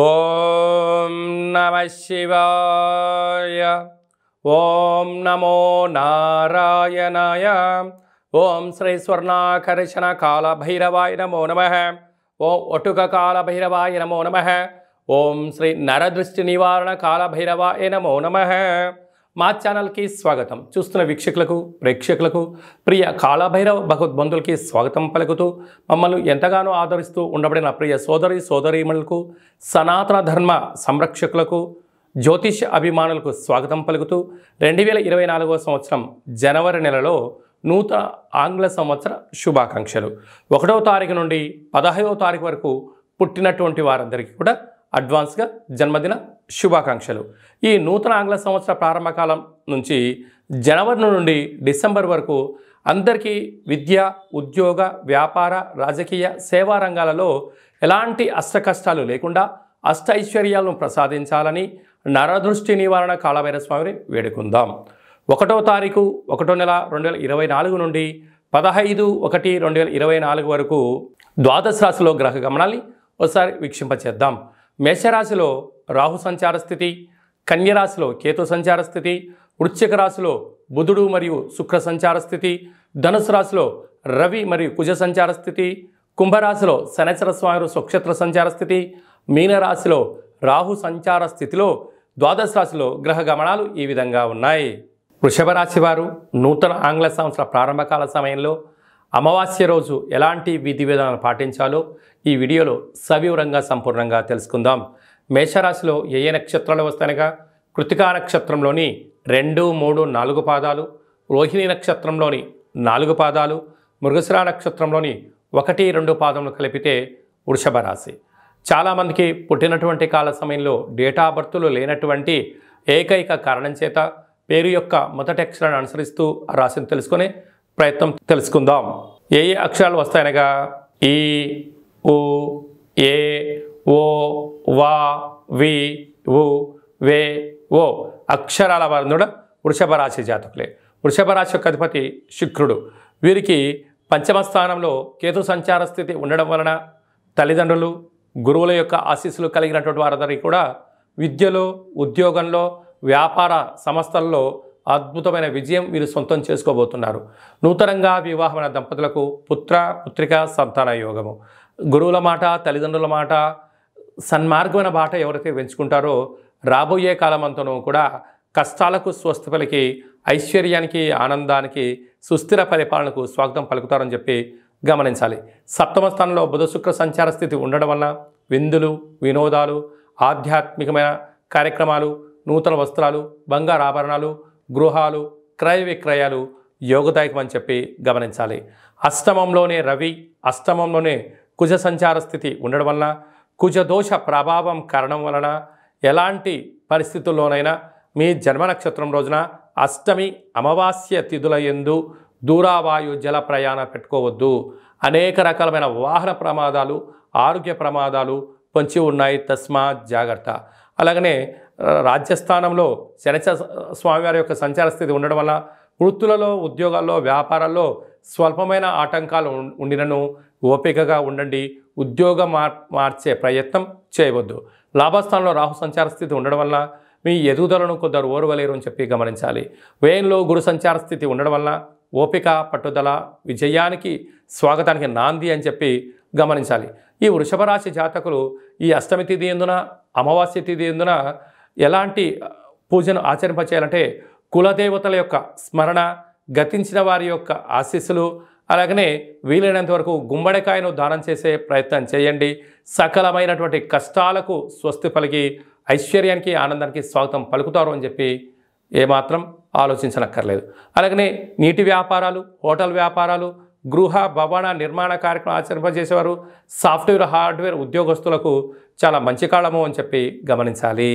ఓం నమ శివాయ. ఓం నమో నారాయణాయ. ఓం శ్రీ స్వర్ణాకర్షణ కాల భైరవాయ నమో నమః. ఓం ఒటుక కాల భైరవాయ నమో నమః. ఓం శ్రీ నరదృష్టి నివారణ కాల భైరవాయ నమో నమః. మా ఛానల్కి స్వాగతం. చూస్తున్న వీక్షకులకు ప్రేక్షకులకు ప్రియ కాళభైరవ భగవద్బంధులకి స్వాగతం పలుకుతూ మమ్మల్ని ఎంతగానో ఆదరిస్తూ ఉండబడిన ప్రియ సోదరీమణులకు సనాతన ధర్మ సంరక్షకులకు జ్యోతిష అభిమానులకు స్వాగతం పలుకుతూ 2024వ సంవత్సరం జనవరి నెలలో నూతన ఆంగ్ల సంవత్సర శుభాకాంక్షలు. 1వ తారీఖు నుండి 15వ తారీఖు వరకు పుట్టినటువంటి వారందరికీ కూడా అడ్వాన్స్గా జన్మదిన శుభాకాంక్షలు. ఈ నూతన ఆంగ్ల సంవత్సర ప్రారంభకాలం నుంచి జనవరి నుండి డిసెంబర్ వరకు అందరికీ విద్య, ఉద్యోగ, వ్యాపార, రాజకీయ, సేవా రంగాలలో ఎలాంటి అష్టకష్టాలు లేకుండా అష్టైశ్వర్యాలను ప్రసాదించాలని నరదృష్టి నివారణ కాళభైరవ స్వామిని వేడుకుందాం. 1వ తారీఖు 1వ నెల 2024 నుండి 15/1/2024 వరకు ద్వాదశ రాశిలో గ్రహ గమనాన్ని ఒకసారి వీక్షింపచేద్దాం. మేషరాశిలో రాహు సంచార స్థితి, కన్యరాశిలో కేతు సంచార స్థితి, వృశ్చిక రాశిలో బుధుడు మరియు శుక్ర సంచార స్థితి, ధనుసు రాశిలో రవి మరియు కుజ సంచార స్థితి, కుంభరాశిలో శనైశ్వర స్వామి స్వక్షేత్ర సంచార స్థితి, మీనరాశిలో రాహు సంచార స్థితిలో ద్వాదశ రాశిలో గ్రహ గమనాలు ఈ విధంగా ఉన్నాయి. వృషభ రాశి వారు నూతన ఆంగ్ల సంవత్సర ప్రారంభకాల సమయంలో అమావాస్య రోజు ఎలాంటి విధి విధానాలు పాటించాలో ఈ వీడియోలో సవివరంగా సంపూర్ణంగా తెలుసుకుందాం. మేషరాశిలో ఏ నక్షత్రాలు వస్తాయనగా కృతికా నక్షత్రంలోని 2, 3, 4 పాదాలు, రోహిణి నక్షత్రంలోని 4 పాదాలు, మృగశిర నక్షత్రంలోని 1, 2 పాదములు కలిపితే వృషభ రాశి. చాలామందికి పుట్టినటువంటి కాల సమయంలో డేటా ఆఫ్ బర్త్లు లేనటువంటి ఏకైక కారణం చేత పేరు యొక్క మొదటి అక్షరాన్ని అనుసరిస్తూ ఆ రాశిని తెలుసుకునే ప్రయత్నం తెలుసుకుందాం. ఏ అక్షరాలు వస్తాయనగా ఈ, ఉ, ఏ, ఓ, వా, వి, ఉ, వే, ఓ అక్షరాల వారు వృషభ రాశి జాతకులే. వృషభ రాశి యొక్క అధిపతి శుక్రుడు. వీరికి పంచమ స్థానంలో కేతు సంచార స్థితి ఉండడం వలన తల్లిదండ్రులు, గురువుల యొక్క ఆశీస్సులు కలిగినటువంటి వారందరికీ కూడా విద్యలో, ఉద్యోగంలో, వ్యాపార సంస్థల్లో అద్భుతమైన విజయం వీరు సొంతం చేసుకోబోతున్నారు. నూతనంగా వివాహమైన దంపతులకు పుత్ర, పుత్రిక, సంతాన యోగము. గురువుల మాట, తల్లిదండ్రుల మాట, సన్మార్గమైన బాట ఎవరైతే పెంచుకుంటారో రాబోయే కాలమంతను కూడా కష్టాలకు స్వస్తి పలికి ఐశ్వర్యానికి, ఆనందానికి, సుస్థిర పరిపాలనకు స్వాగతం పలుకుతారని చెప్పి గమనించాలి. సప్తమ స్థానంలో బుధ శుక్ర సంచార స్థితి ఉండడం వలన విందులు, వినోదాలు, ఆధ్యాత్మికమైన కార్యక్రమాలు, నూతన వస్త్రాలు, బంగారు ఆభరణాలు, గృహాలు, క్రయ విక్రయాలు యోగదాయకమని చెప్పి గమనించాలి. అష్టమంలోనే రవి, అష్టమంలోనే కుజ సంచార స్థితి ఉండడం వలన కుజదోష ప్రభావం కారణం వలన ఎలాంటి పరిస్థితుల్లోనైనా మీ జన్మ నక్షత్రం రోజున అష్టమి, అమావాస్య తిథుల యందు దూరావాయు జల ప్రయాణం పెట్టుకోవద్దు. అనేక రకాలమైన వాహన ప్రమాదాలు, ఆరోగ్య ప్రమాదాలు పొంచి ఉన్నాయి. తస్మాత్ జాగ్రత్త. అలాగనే రాజ్యస్థానంలో శనైశ్వర స్వామివారి యొక్క సంచార స్థితి ఉండడం వల్ల వృత్తులలో, ఉద్యోగాల్లో, వ్యాపారాల్లో స్వల్పమైన ఆటంకాలు ఉండినను ఓపికగా ఉండండి. ఉద్యోగం మార్చే ప్రయత్నం చేయవద్దు. లాభస్థానంలో రాహు సంచార స్థితి ఉండడం వల్ల మీ ఎదుగుదలను కొందరు ఓర్వలేరు అని చెప్పి గమనించాలి. వ్యయంలో గురు సంచార స్థితి ఉండడం వల్ల ఓపిక, పట్టుదల విజయానికి, స్వాగతానికి నాంది అని చెప్పి గమనించాలి. ఈ వృషభ రాశి జాతకులు ఈ అష్టమి తిథి ఎందున, అమావాస్య తిథి ఎందున ఎలాంటి పూజను ఆచరింపచేయాలంటే కులదేవతల యొక్క స్మరణ, గతించిన వారి యొక్క ఆశీస్సులు, అలాగనే వీలైనంత వరకు గుమ్మడికాయను దానం చేసే ప్రయత్నం చేయండి. సకలమైనటువంటి కష్టాలకు స్వస్తి పలికి ఐశ్వర్యానికి, ఆనందానికి స్వాగతం పలుకుతారు అని చెప్పి ఏమాత్రం ఆలోచించనక్కర్లేదు. అలాగనే నీటి వ్యాపారాలు, హోటల్ వ్యాపారాలు, గృహ భవన నిర్మాణ కార్యక్రమం ఆచరింపజేసేవారు, సాఫ్ట్వేర్, హార్డ్వేర్ ఉద్యోగస్తులకు చాలా మంచి కాలము అని చెప్పి గమనించాలి.